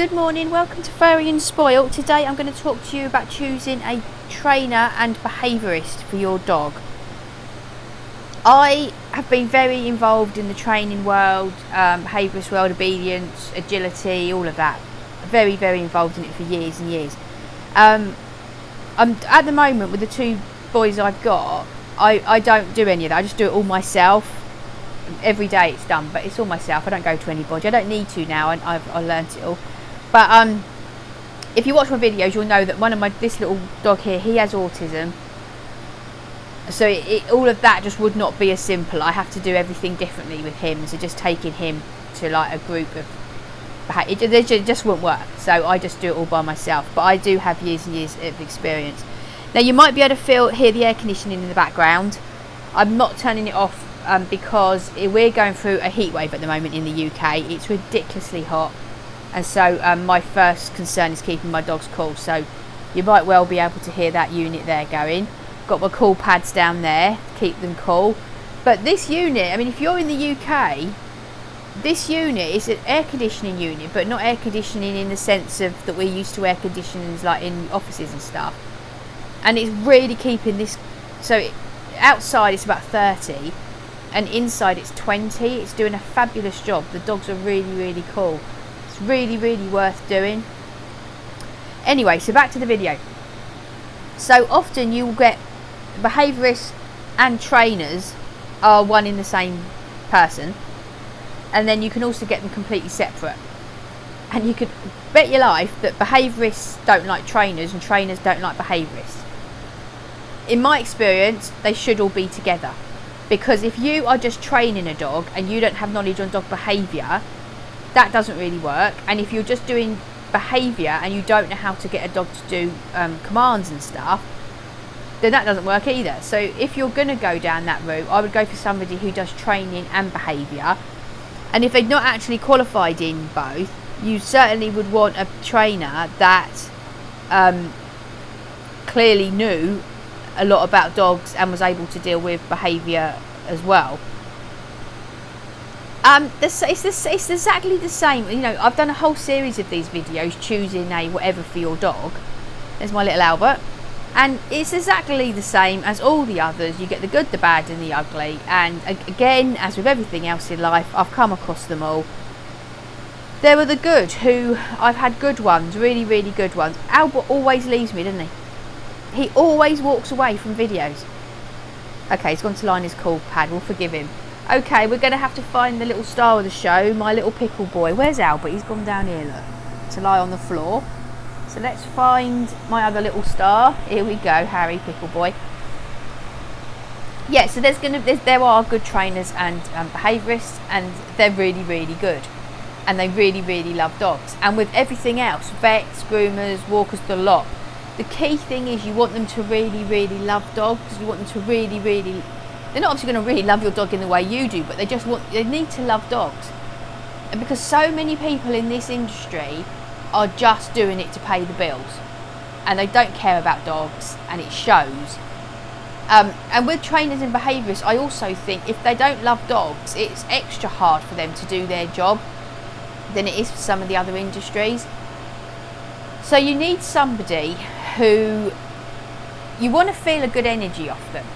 Good morning, welcome to Furry and Spoilt. Today I'm going to talk to you about choosing a trainer and behaviourist for your dog. I have been very involved in the training world, behaviourist world, obedience, agility, all of that. Very, very involved in it for years and years. I'm at the moment with the two boys I've got, I don't do any of that. I just do it all myself. Every day it's done, but it's all myself. I don't go to anybody. I don't need to now, and I've learnt it all. But if you watch my videos, you'll know that this little dog here, he has autism. So all of that just would not be as simple. I have to do everything differently with him. So just taking him to like a group of, it just won't work. So I just do it all by myself. But I do have years and years of experience. Now you might be able to hear the air conditioning in the background. I'm not turning it off because we're going through a heat wave at the moment in the UK. It's ridiculously hot. And so my first concern is keeping my dogs cool. So you might well be able to hear that unit there going. Got my cool pads down there, keep them cool. But this unit, I mean, if you're in the UK, this unit is an air conditioning unit, but not air conditioning in the sense of that we're used to air conditionings like in offices and stuff. And it's really keeping this, so outside it's about 30 and inside it's 20. It's doing a fabulous job. The dogs are really, really cool. It's really, really worth doing. Anyway, so back to the video. So often you will get behaviourists and trainers are one in the same person, and then you can also get them completely separate. And you could bet your life that behaviourists don't like trainers and trainers don't like behaviourists. In my experience, they should all be together, because if you are just training a dog and you don't have knowledge on dog behaviour, that doesn't really work. And if you're just doing behaviour and you don't know how to get a dog to do commands and stuff, then that doesn't work either. So if you're going to go down that route, I would go for somebody who does training and behaviour. And if they're not actually qualified in both, you certainly would want a trainer that clearly knew a lot about dogs and was able to deal with behaviour as well. It's exactly the same. You know, I've done a whole series of these videos choosing a whatever for your dog. There's my little Albert, and it's exactly the same as all the others. You get the good, the bad and the ugly, and again, as with everything else in life, I've come across them all. There were the good, who I've had good ones, really, really good ones. Albert always leaves me, doesn't he? He always walks away from videos. Okay, he's gone to line his cool pad, we'll forgive him. Okay, we're going to have to find the little star of the show, my little pickle boy. Where's Albert? He's gone down here, look, to lie on the floor. So let's find my other little star. Here we go, Harry, pickle boy. Yeah, so there are good trainers and behaviourists, and they're really, really good. And they really, really love dogs. And with everything else, vets, groomers, walkers, the lot, the key thing is you want them to really, really love dogs. You want them to really, really... They're not obviously going to really love your dog in the way you do, but they need to love dogs. And because so many people in this industry are just doing it to pay the bills, and they don't care about dogs, and it shows. And with trainers and behaviourists, I also think if they don't love dogs, it's extra hard for them to do their job than it is for some of the other industries. So you need somebody who you want to feel a good energy off them.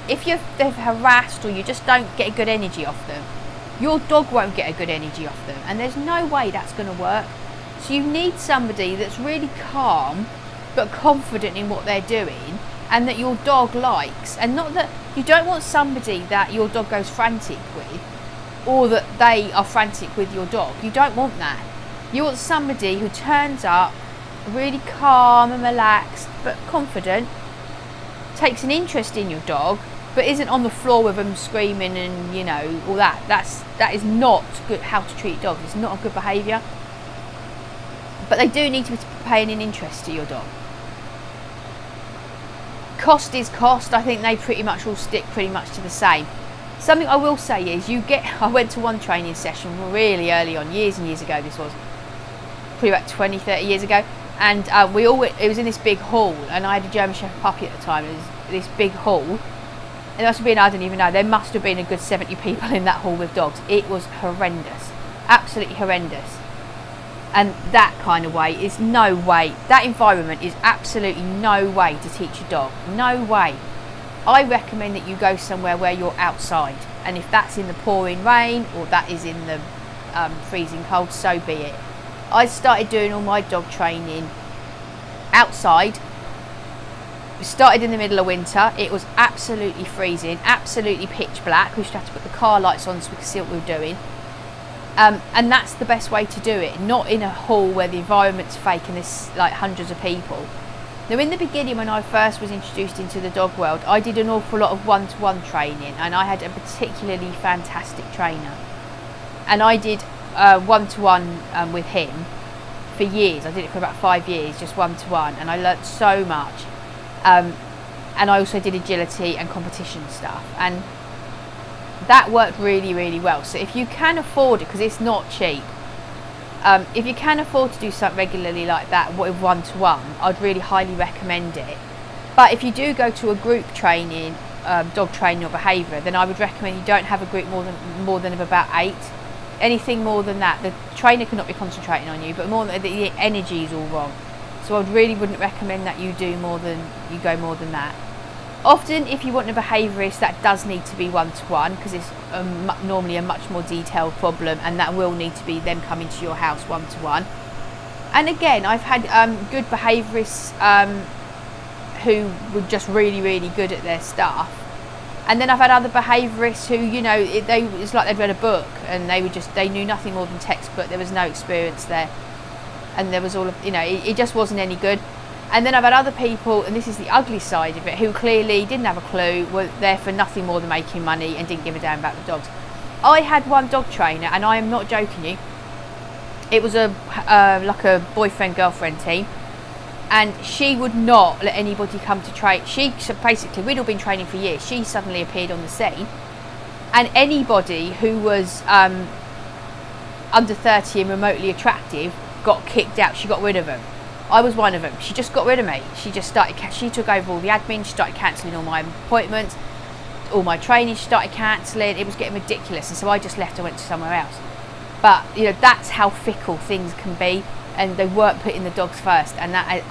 If they're harassed or you just don't get a good energy off them, your dog won't get a good energy off them, and there's no way that's going to work. So you need somebody that's really calm but confident in what they're doing and that your dog likes, and not that you don't want somebody that your dog goes frantic with or that they are frantic with your dog. You don't want that. You want somebody who turns up really calm and relaxed but confident, takes an interest in your dog but isn't on the floor with them screaming and, you know, all that. That is not good how to treat dogs. It's not a good behaviour. But they do need to be paying an interest to your dog. Cost is cost. I think they pretty much all stick pretty much to the same. Something I will say is I went to one training session really early on, years and years ago. This was probably about 20, 30 years ago. And it was in this big hall, and I had a German Shepherd puppy at the time. It was this big hall. There must have been, I don't even know, there must have been a good 70 people in that hall with dogs. It was horrendous. Absolutely horrendous. and that kind of way is no way. That environment is absolutely no way to teach a dog. No way. I recommend that you go somewhere where you're outside, and if that's in the pouring rain or that is in the freezing cold, so be it. I started doing all my dog training outside. We started in the middle of winter. It was absolutely freezing, absolutely pitch black. We used to have to put the car lights on so we could see what we were doing. And that's the best way to do it, not in a hall where the environment's fake and there's like hundreds of people. Now, in the beginning, when I first was introduced into the dog world, I did an awful lot of one-to-one training, and I had a particularly fantastic trainer. And I did one-to-one with him for years. I did it for about 5 years, just one-to-one, and I learnt so much. And I also did agility and competition stuff, and that worked really, really well. So if you can afford it, because it's not cheap, if you can afford to do something regularly like that with one-to-one, I'd really highly recommend it. But if you do go to a group training, dog training or behaviour, then I would recommend you don't have a group more than of about 8. Anything more than that, the trainer cannot be concentrating on you, but more than the energy is all wrong. So I really wouldn't recommend that you go more than that. Often, if you want a behaviourist, that does need to be one-to-one, because it's normally a much more detailed problem, and that will need to be them coming to your house one-to-one. And again, I've had good behaviourists who were just really, really good at their stuff. And then I've had other behaviourists who, you know, it's like they'd read a book and they knew nothing more than textbook. There was no experience there, and there was all of, you know, it just wasn't any good. And then I've had other people, and this is the ugly side of it, who clearly didn't have a clue, were there for nothing more than making money and didn't give a damn about the dogs. I had one dog trainer, and I am not joking you, it was like a boyfriend-girlfriend team, and she would not let anybody come to train. Basically, we'd all been training for years. She suddenly appeared on the scene, and anybody who was under 30 and remotely attractive got kicked out. She got rid of them. I was one of them. She just got rid of me. She took over all the admin. She started cancelling all my appointments, all my training. She started cancelling. It was getting ridiculous, and so I just left and went to somewhere else. But you know, that's how fickle things can be, and they weren't putting the dogs first, and that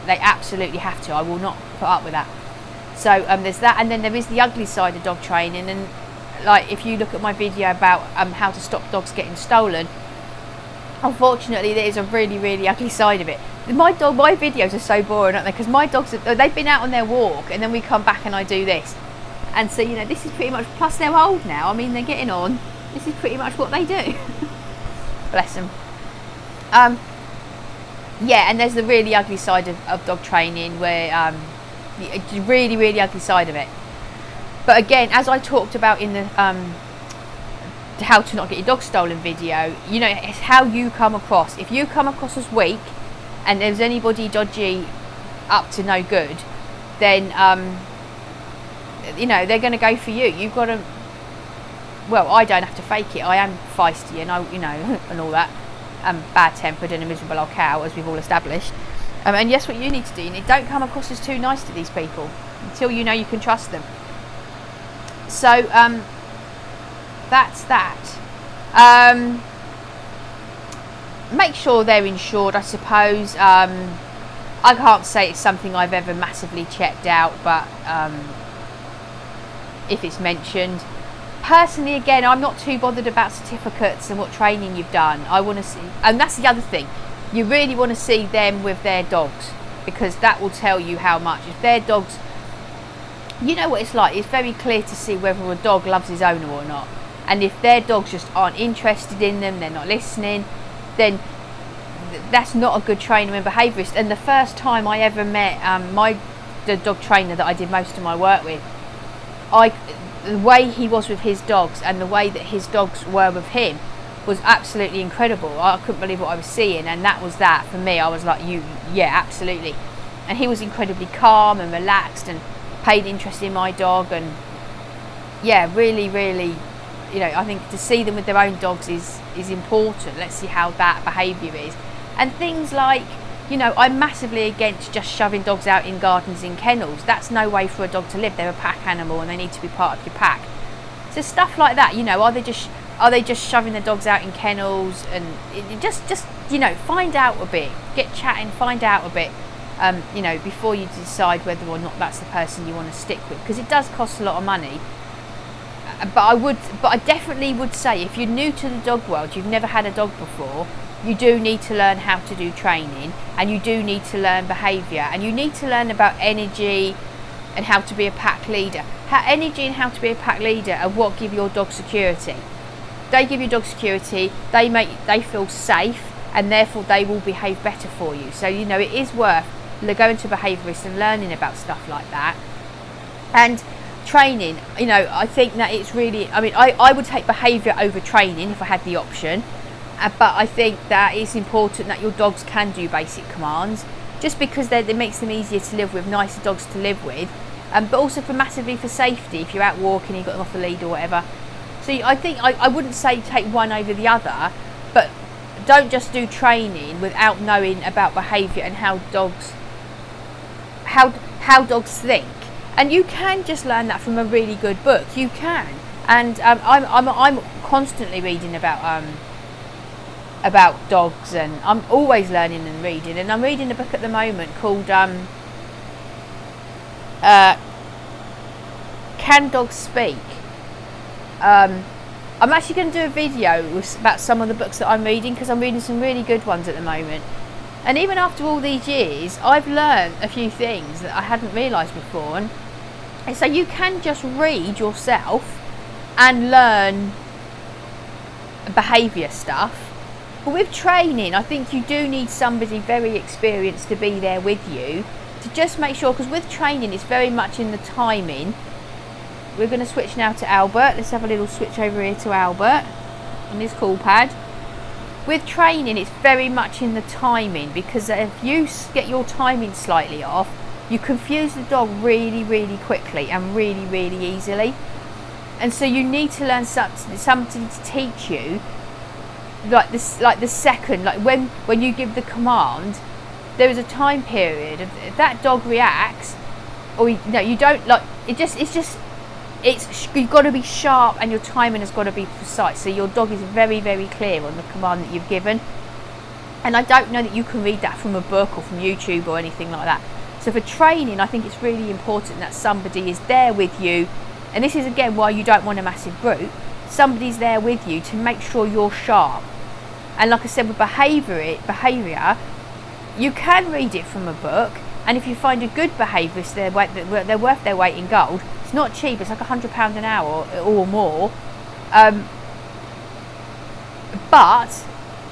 they absolutely have to. I will not put up with that. So there's that, and then there is the ugly side of dog training. And like, if you look at my video about how to stop dogs getting stolen, unfortunately, there is a really, really ugly side of it. My videos are so boring, aren't they? Because my dogs, they've been out on their walk, and then we come back and I do this. And so, you know, this is pretty much, plus they're old now. I mean, they're getting on. This is pretty much what they do. Bless them. Yeah, and there's the really ugly side of dog training, where the really, really ugly side of it. But again, as I talked about in the how to not get your dog stolen video, you know, it's how you come across. If you come across as weak and there's anybody dodgy up to no good, then you know, they're going to go for you. You've got to, well, I don't have to fake it. I am feisty and I, you know, and all that. I'm bad tempered and a miserable old cow, as we've all established. And yes, what you need to do, don't come across as too nice to these people until you know you can trust them. So that's that. Make sure they're insured, I suppose. I can't say it's something I've ever massively checked out, but if it's mentioned. Personally, again, I'm not too bothered about certificates and what training you've done. I want to see, and that's the other thing, you really want to see them with their dogs, because that will tell you how much. If their dogs, you know what it's like, it's very clear to see whether a dog loves his owner or not. And if their dogs just aren't interested in them, they're not listening, then that's not a good trainer and behaviourist. And the first time I ever met the dog trainer that I did most of my work with, the way he was with his dogs and the way that his dogs were with him was absolutely incredible. I couldn't believe what I was seeing, and that was that for me. I was like, yeah, absolutely. And he was incredibly calm and relaxed and paid interest in my dog, and yeah, really, really, you know, I think to see them with their own dogs is important. Let's see how that behaviour is. And things like, you know, I'm massively against just shoving dogs out in gardens in kennels. That's no way for a dog to live. They're a pack animal and they need to be part of your pack. So stuff like that, you know, are they just Are they just shoving their dogs out in kennels? And just you know, find out a bit, get chatting, find out a bit, you know, before you decide whether or not that's the person you want to stick with, because it does cost a lot of money. But I definitely would say, if you're new to the dog world, you've never had a dog before, you do need to learn how to do training, and you do need to learn behaviour, and you need to learn about energy and how to be a pack leader. Energy and how to be a pack leader are what give your dog security. They give your dog security, they feel safe, and therefore they will behave better for you. So, you know, it is worth going to a behaviourist and learning about stuff like that. And training, you know, I think that it's really, I mean, I would take behaviour over training if I had the option, but I think that it's important that your dogs can do basic commands, just because it makes them easier to live with, nicer dogs to live with, but also massively for safety if you're out walking, you've got them off the lead or whatever. So I think I wouldn't say take one over the other, but don't just do training without knowing about behaviour and how dogs think. And you can just learn that from a really good book. You can, and I'm constantly reading about dogs, and I'm always learning and reading. And I'm reading a book at the moment called Can Dogs Speak? I'm actually going to do a video about some of the books that I'm reading, because I'm reading some really good ones at the moment. And even after all these years, I've learned a few things that I hadn't realised before. And so you can just read yourself and learn behaviour stuff. But with training, I think you do need somebody very experienced to be there with you, to just make sure, because with training it's very much in the timing. We're going to switch now to Albert. Let's have a little switch over here to Albert on his call pad. With training, it's very much in the timing, because if you get your timing slightly off, you confuse the dog really, really quickly and really, really easily. And so you need to learn something to teach you, like this, like the second, like when you give the command, there is a time period. If that dog reacts, or you don't, like, you've got to be sharp, and your timing has got to be precise, so your dog is very, very clear on the command that you've given. And I don't know that you can read that from a book or from YouTube or anything like that. So for training, I think it's really important that somebody is there with you, and this is again why you don't want a massive group. Somebody's there with you to make sure you're sharp. And like I said, with behaviour, you can read it from a book, and if you find a good behaviourist, they're worth their weight in gold. It's not cheap, it's like £100 an hour or more. But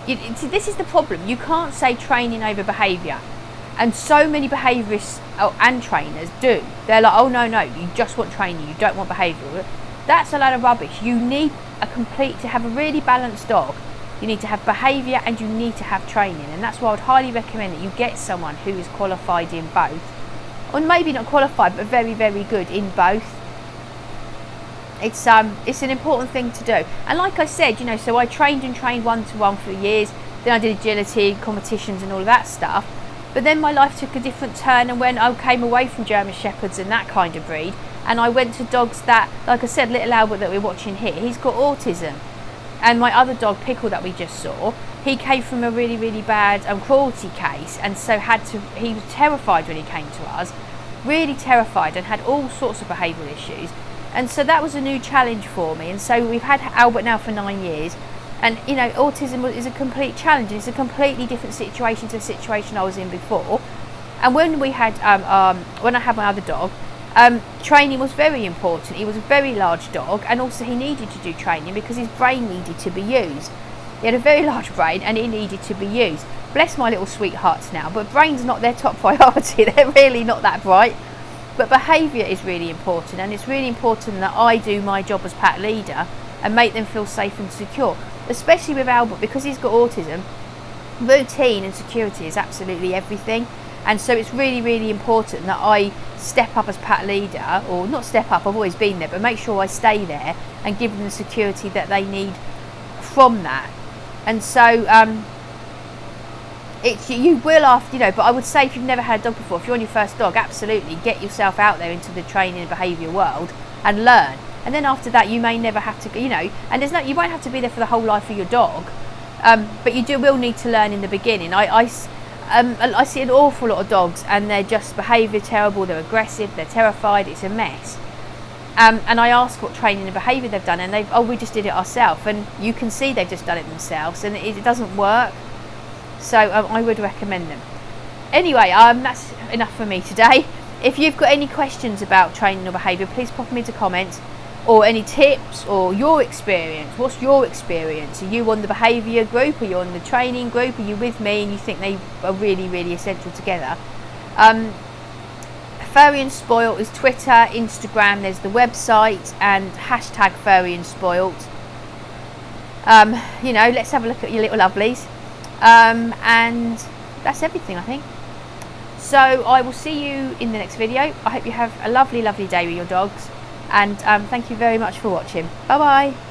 this is the problem, you can't say training over behaviour. And so many behaviourists and trainers do. They're like, oh no, you just want training, you don't want behaviour. That's a load of rubbish. You need to have a really balanced dog. You need to have behaviour and you need to have training. And that's why I would highly recommend that you get someone who is qualified in both. Or maybe not qualified, but very, very good in both. It's an important thing to do. And like I said, so I trained one-to-one for years. Then I did agility, competitions and all of that stuff. But then my life took a different turn, and when I came away from German Shepherds and that kind of breed, and I went to dogs that, like I said, little Albert that we're watching here, he's got autism. And my other dog, Pickle, that we just saw, he came from a really, really bad cruelty case, and so he was terrified when he came to us, really terrified, and had all sorts of behavioural issues. And so that was a new challenge for me. And so we've had Albert now for 9 years. And, autism is a complete challenge. It's a completely different situation to the situation I was in before. And when we had, when I had my other dog, training was very important. He was a very large dog, and also he needed to do training because his brain needed to be used. He had a very large brain and it needed to be used. Bless my little sweethearts now, but brain's not their top priority. They're really not that bright. But behaviour is really important, and it's really important that I do my job as pack leader and make them feel safe and secure. Especially with Albert, because he's got autism, routine and security is absolutely everything. And so it's really, really important that I step up as pack leader, or not step up, I've always been there, but make sure I stay there and give them the security that they need from that. And so you will after, but I would say if you've never had a dog before, if you're on your first dog, absolutely get yourself out there into the training and behaviour world and learn. and then after that you may never have to, you know, and there's no, you won't have to be there for the whole life of your dog, but you will need to learn in the beginning. I see an awful lot of dogs and they're just behaviour terrible, they're aggressive, they're terrified, it's a mess. And I ask what training and behaviour they've done, and we just did it ourselves, and you can see they've just done it themselves, and it doesn't work. So I would recommend them. Anyway, that's enough for me today. If you've got any questions about training or behaviour, please pop them into comments, or any tips or your experience. What's your experience? Are you on the behaviour group? Are you on the training group? Are you with me and you think they are really, really essential together? Furry and Spoilt is Twitter, Instagram, there's the website, and hashtag Furry and Spoilt. You know, let's have a look at your little lovelies. And that's everything, I think. So I will see you in the next video. I hope you have a lovely, lovely day with your dogs. And thank you very much for watching. Bye bye.